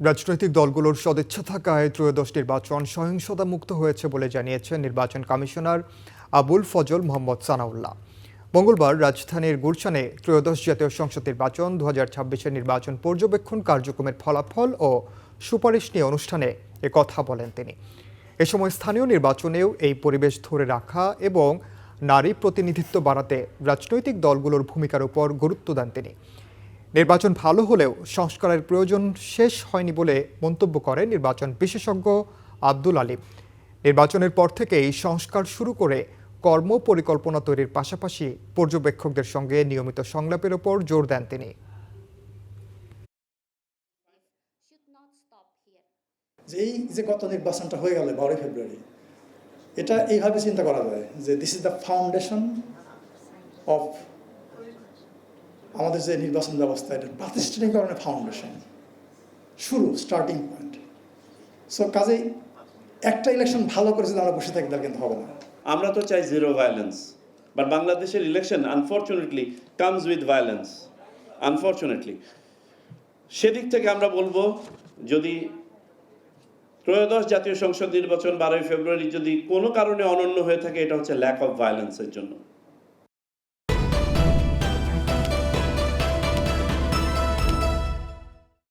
রাজনৈতিক দলগুলোর সদিচ্ছা থাকায় ত্রয়োদশ নির্বাচন সহিংসতা মুক্ত হয়েছে বলে জানিয়েছেন নির্বাচন কমিশনার আবুল ফজল মোহাম্মদ সানাউল্লাহ। মঙ্গলবার রাজধানীর গুলশানে ত্রয়োদশ জাতীয় সংসদ নির্বাচন 2026-এর নির্বাচন পর্যবেক্ষণ কার্যক্রমের ফলাফল ও সুপারিশ নিয়ে অনুষ্ঠানে কথা বলেন তিনি। এ সময় স্থানীয় নির্বাচনেও এই পরিবেশ ধরে রাখা এবং নারী প্রতিনিধিত্ব বাড়াতে রাজনৈতিক দলগুলোর ভূমিকার উপর গুরুত্ব দেন তিনি। নির্বাচন ভালো হলেও সংস্কারের প্রয়োজন শেষ হয়নি বলে মন্তব্য করেন নির্বাচন বিশেষজ্ঞ আব্দুল আলিম। নির্বাচনের পর থেকেই সংস্কার শুরু করে কর্ম পরিকল্পনা তৈরির পাশাপাশি পর্যবেক্ষকদের সঙ্গে নিয়মিত সংলাপের ওপর জোর দেন তিনি। এই যে গত নির্বাচনটা হয়ে গেল 12 ফেব্রুয়ারি, এটা এইভাবে চিন্তা করা যায় যে this is the foundation of আমাদের যে নির্বাচন ব্যবস্থা, এটা প্রাতিষ্ঠানিকরণের ফাউন্ডেশন, শুরু, স্টার্টিং পয়েন্ট। সো কাজেই একটা ইলেকশন ভালো করে যদি আমরা বসে থাকি তাহলে কিন্তু হবে না। আমরা তো চাই জিরো ভায়োলেন্স, বাট বাংলাদেশের election unfortunately comes with violence, unfortunately. সেদিক থেকে আমরা বলবো, যদি ত্রয়োদশ জাতীয় সংসদ নির্বাচন 12 ফেব্রুয়ারি যদি কোনো কারণে অনন্য হয়ে থাকে, এটা হচ্ছে ল্যাক অফ ভায়োলেন্সের জন্য।